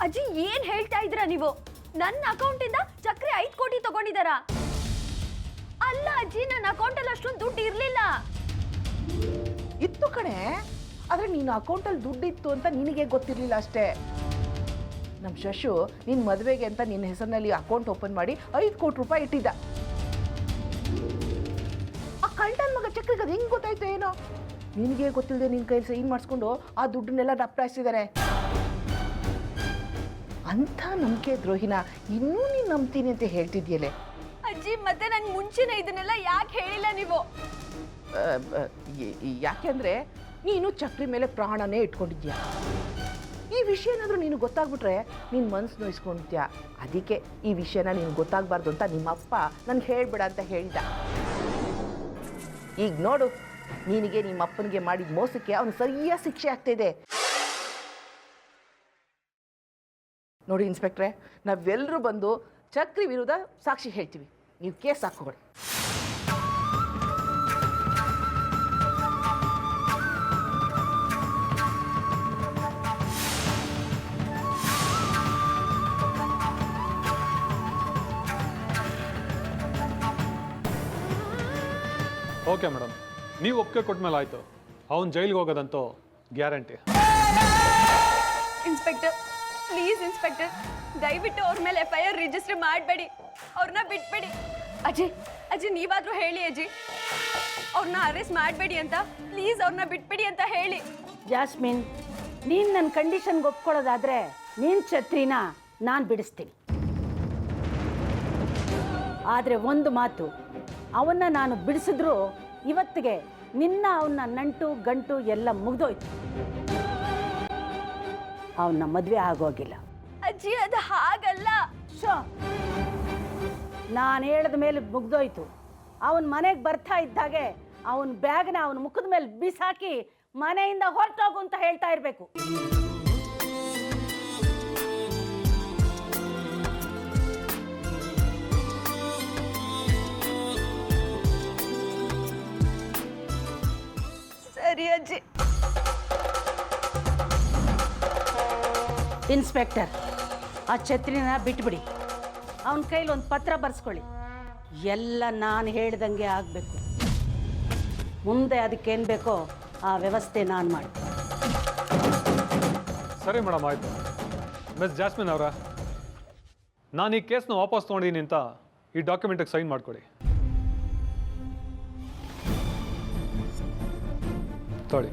ಅಜ್ಜಿ ಏನ್ ಹೇಳ್ತಾ ಇದ್ದೀರಾ ನೀವು? ನನ್ನ ಅಕೌಂಟ್ ಇಂದ ಚಕ್ರಿ 5 ಕೋಟಿ ತಗೊಂಡಿದಾರ? ಅಲ್ಲ ಅಜ್ಜಿ, ನನ್ನ ಅಕೌಂಟ್ ಅಲ್ಲಿ ಅಷ್ಟೊಂದು ದುಡ್ಡು ಇರ್ಲಿಲ್ಲ. ಇತ್ತು ಕಣೆ, ಆದ್ರೆ ನಿನ್ನ ಅಕೌಂಟಲ್ಲಿ ದುಡ್ಡಿತ್ತು ಅಂತ ನಿನಗೆ ಗೊತ್ತಿರಲಿಲ್ಲ ಅಷ್ಟೇ. ನಮ್ಮ ಶಶು ನಿನ್ನ ಮದುವೆಗೆ ಅಂತ ನಿನ್ನ ಹೆಸರಿನಲ್ಲಿ ಅಕೌಂಟ್ ಓಪನ್ ಮಾಡಿ 5 ಕೋಟಿ ರೂಪಾಯಿ ಇಟ್ಟಿದ್ದ. ಆ ಕಳ್ಟನ್ ಮಗ ಚಕ್ರಿಗೆ ಅದು ಹೆಂಗೆ ಗೊತ್ತಾಯ್ತು ಏನೋ? ನಿನಗೆ ಗೊತ್ತಿಲ್ಲದೆ ನಿನ್ನ ಕೈಲಿ ಸೈನ್ ಮಾಡಿಸ್ಕೊಂಡು ಆ ದುಡ್ಡನ್ನೆಲ್ಲ ದಪ್ಪಾಯಿಸಿದ್ದಾರೆ. ಅಂಥ ನಂಬಿಕೆ ದ್ರೋಹಿನ ಇನ್ನೂ ನೀನು ನಂಬ್ತೀನಿ ಅಂತ ಹೇಳ್ತಿದ್ಯಲೆ. ಅಜ್ಜಿ, ಮತ್ತೆ ನಂಗೆ ಮುಂಚೆನೇ ಇದನ್ನೆಲ್ಲ ಯಾಕೆ ಹೇಳಿಲ್ಲ ನೀವು? ಯಾಕೆಂದ್ರೆ ನೀನು ಚಕ್ರಿ ಮೇಲೆ ಪ್ರಾಣನೇ ಇಟ್ಕೊಂಡಿದ್ಯಾ. ಈ ವಿಷಯ ಏನಾದರೂ ನೀನು ಗೊತ್ತಾಗ್ಬಿಟ್ರೆ ನೀನು ಮನಸ್ಸು ನೋಯಿಸ್ಕೊಂಡ್ಯಾ. ಅದಕ್ಕೆ ಈ ವಿಷಯನ ನೀನು ಗೊತ್ತಾಗಬಾರ್ದು ಅಂತ ನಿಮ್ಮಪ್ಪ ನನಗೆ ಹೇಳ್ಬೇಡ ಅಂತ ಹೇಳ್ದ. ಈಗ ನೋಡು, ನಿನಗೆ ನಿಮ್ಮಪ್ಪನಿಗೆ ಮಾಡಿದ ಮೋಸಕ್ಕೆ ಅವನು ಸರಿಯಾದ ಶಿಕ್ಷೆ ಆಗ್ತಾಯಿದೆ. ನೋಡಿ ಇನ್ಸ್ಪೆಕ್ಟ್ರೆ, ನಾವೆಲ್ಲರೂ ಬಂದು ಚಕ್ರಿ ವಿರುದ್ಧ ಸಾಕ್ಷಿ ಹೇಳ್ತೀವಿ. ನೀವು ಕೇಸ್ ಹಾಕೋಬೇಡಿ. ಓಕೆ ಮೇಡಮ್, ನೀವು ಒಪ್ಪಿಗೆ ಕೊಟ್ಮೇಲೆ ಆಯಿತು. ಅವನು ಜೈಲಿಗೆ ಹೋಗೋದಂತೂ ಗ್ಯಾರಂಟಿ. ಇನ್ಸ್ಪೆಕ್ಟರ್, ಪ್ಲೀಸ್ ಇನ್ಸ್ಪೆಕ್ಟರ್, ದಯವಿಟ್ಟು ಅವ್ರ ಮೇಲೆ FIR ರಿಜಿಸ್ಟರ್ ಮಾಡಬೇಡಿ. ಅವ್ರನ್ನ ಬಿಟ್ಬೇಡಿ. ಅಜ್ಜಿ ಅಜ್ಜಿ, ನೀವಾದರೂ ಹೇಳಿ ಅಜ್ಜಿ, ಅವ್ರನ್ನ ಅರೆಸ್ಟ್ ಮಾಡಬೇಡಿ ಅಂತ. ಪ್ಲೀಸ್ ಅವ್ರನ್ನ ಬಿಟ್ಬಿಡಿ ಅಂತ ಹೇಳಿ. ಜಾಸ್ಮಿನ್, ನೀನು ನನ್ನ ಕಂಡೀಷನ್ಗೆ ಒಪ್ಕೊಳ್ಳೋದಾದ್ರೆ ನಿನ್ನ ಛತ್ರಿನ ನಾನು ಬಿಡಿಸ್ತೀನಿ. ಆದರೆ ಒಂದು ಮಾತು, ಅವನ್ನ ನಾನು ಬಿಡಿಸಿದ್ರು ಇವತ್ತಿಗೆ ಅವನ ನಂಟು ಗಂಟು ಎಲ್ಲ ಮುಗ್ದೋಯ್ತು. ಅವನ ಮದುವೆ ಆಗೋಗಿಲ್ಲ. ಅಜ್ಜಿ, ಅದು ಹಾಗಲ್ಲ. ನಾನು ಹೇಳಿದ ಮೇಲೆ ಮುಗ್ದೋಯ್ತು. ಅವನ ಮನೆಗೆ ಬರ್ತಾ ಇದ್ದಾಗೆ ಅವನ ಬ್ಯಾಗ್ನ ಅವನ ಮುಖದ ಮೇಲೆ ಬಿಸಾಕಿ ಮನೆಯಿಂದ ಹೊರಟೋಗು ಅಂತ ಹೇಳ್ತಾ ಇರಬೇಕು. ಸರಿ ಅಜ್ಜಿ. ಇನ್ಸ್ಪೆಕ್ಟರ್, ಆ ಛತ್ರಿನ ಬಿಟ್ಬಿಡಿ. ಅವನ ಕೈಲಿ ಒಂದು ಪತ್ರ ಬರ್ಸ್ಕೊಳ್ಳಿ. ಎಲ್ಲ ನಾನು ಹೇಳ್ದಂಗೆ ಆಗಬೇಕು. ಮುಂದೆ ಅದಕ್ಕೇನು ಬೇಕೋ ಆ ವ್ಯವಸ್ಥೆ ನಾನು ಮಾಡಿ. ಸರಿ ಮೇಡಮ್, ಆಯಿತು. ಮಿಸ್ ಜಾಸ್ಮಿನ್ ಅವರ, ನಾನು ಈ ಕೇಸ್ನ ವಾಪಸ್ ತೊಗೊಂಡಿದ್ದೀನಿ ಅಂತ ಈ ಡಾಕ್ಯುಮೆಂಟಿಗೆ ಸೈನ್ ಮಾಡಿಕೊಡಿ. ತೊಳಿ.